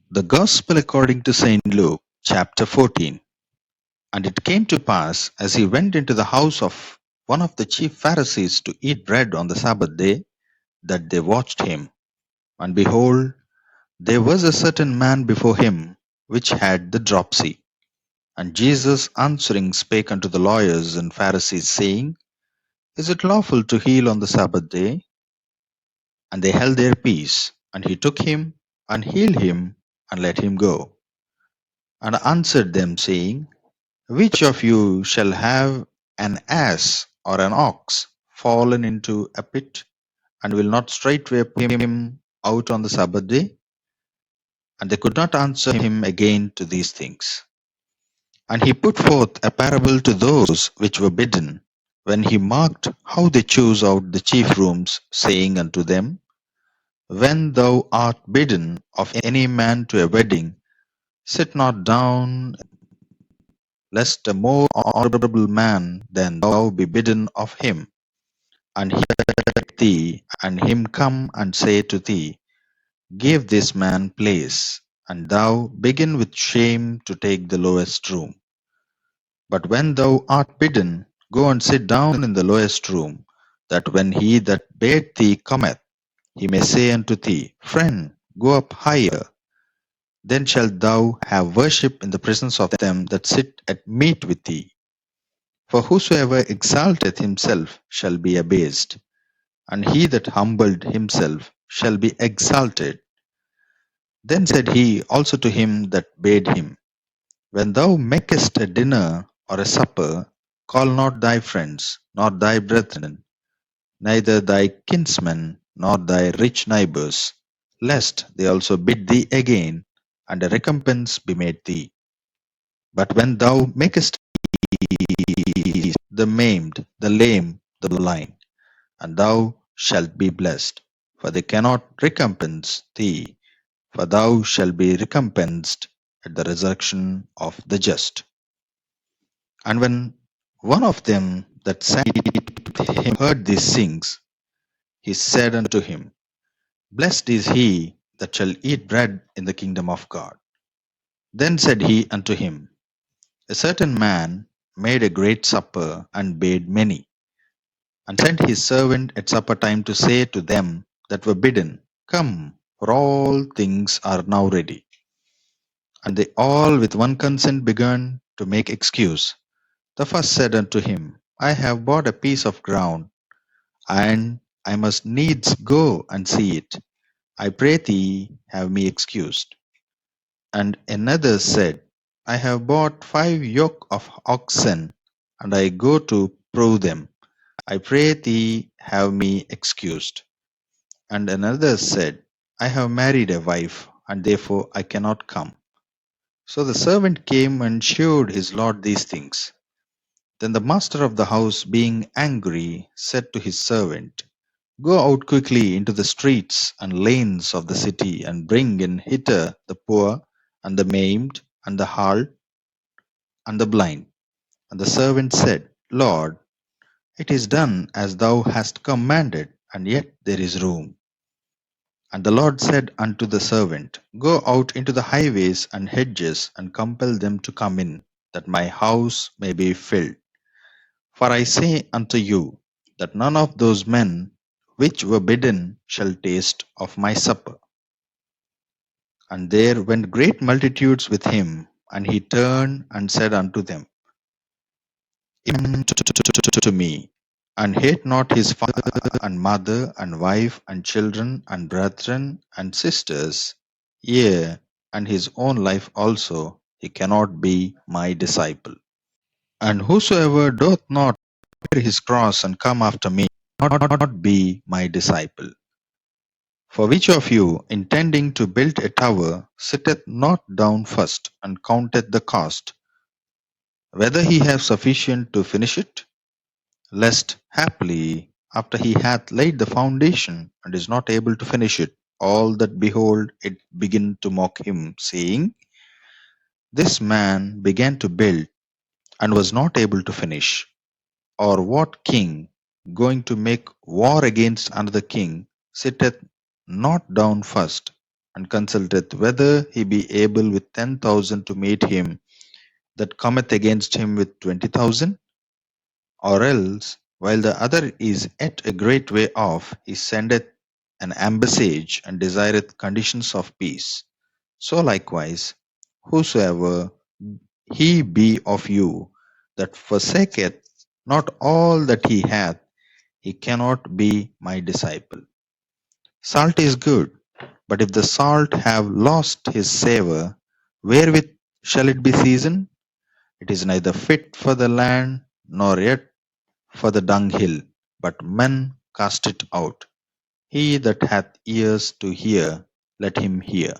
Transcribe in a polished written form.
The Gospel according to St. Luke, chapter 14. And it came to pass, as he went into the house of one of the chief Pharisees to eat bread on the Sabbath day, that they watched him. And behold, there was a certain man before him, which had the dropsy. And Jesus answering spake unto the lawyers and Pharisees, saying, Is it lawful to heal on the Sabbath day? And they held their peace. And he took him, and healed him, and let him go. And answered them, saying, Which of you shall have an ass or an ox fallen into a pit, and will not straightway put him out on the Sabbath day? And they could not answer him again to these things. And he put forth a parable to those which were bidden, when he marked how they chose out the chief rooms, saying unto them, When thou art bidden of any man to a wedding, sit not down, lest a more honorable man than thou be bidden of him, and he take thee, and him come and say to thee, Give this man place, and thou begin with shame to take the lowest room. But when thou art bidden, go and sit down in the lowest room, that when he that bade thee cometh, he may say unto thee, Friend, go up higher. Then shalt thou have worship in the presence of them that sit at meat with thee. For whosoever exalteth himself shall be abased, and he that humbled himself shall be exalted. Then said he also to him that bade him, When thou makest a dinner or a supper, call not thy friends, nor thy brethren, neither thy kinsmen, nor thy rich neighbors, lest they also bid thee again, and a recompense be made thee. But when thou makest the maimed, the lame, the blind, and thou shalt be blessed, for they cannot recompense thee, for thou shalt be recompensed at the resurrection of the just. And when one of them that sat with him heard these things, he said unto him, Blessed is he that shall eat bread in the kingdom of God. Then said he unto him, A certain man made a great supper, and bade many, and sent his servant at supper time to say to them that were bidden, Come, for all things are now ready. And they all with one consent began to make excuse. The first said unto him, I have bought a piece of ground, and I must needs go and see it. I pray thee, have me excused. And another said, I have bought 5 yoke of oxen, and I go to prove them. I pray thee, have me excused. And another said, I have married a wife, and therefore I cannot come. So the servant came and shewed his lord these things. Then the master of the house, being angry, said to his servant, Go out quickly into the streets and lanes of the city, and bring in hither the poor, and the maimed, and the halt, and the blind. And the servant said, Lord, it is done as thou hast commanded, and yet there is room. And the Lord said unto the servant, Go out into the highways and hedges, and compel them to come in, that my house may be filled. For I say unto you, that none of those men which were bidden shall taste of my supper. And there went great multitudes with him, and he turned and said unto them, Come to me, and hate not his father and mother and wife and children and brethren and sisters, yea, and his own life also, he cannot be my disciple. And whosoever doth not bear his cross and come after me, cannot be my disciple. For which of you, intending to build a tower, sitteth not down first, and counteth the cost, whether he have sufficient to finish it? Lest haply, after he hath laid the foundation, and is not able to finish it, all that behold it begin to mock him, saying, This man began to build, and was not able to finish. Or what king, going to make war against another king, sitteth not down first, and consulteth whether he be able with 10,000 to meet him that cometh against him with 20,000? Or else, while the other is yet a great way off, he sendeth an ambassage and desireth conditions of peace. So likewise, whosoever he be of you that forsaketh not all that he hath, he cannot be my disciple. Salt is good, but if the salt have lost his savour, wherewith shall it be seasoned? It is neither fit for the land, nor yet for the dunghill, but men cast it out. He that hath ears to hear, let him hear.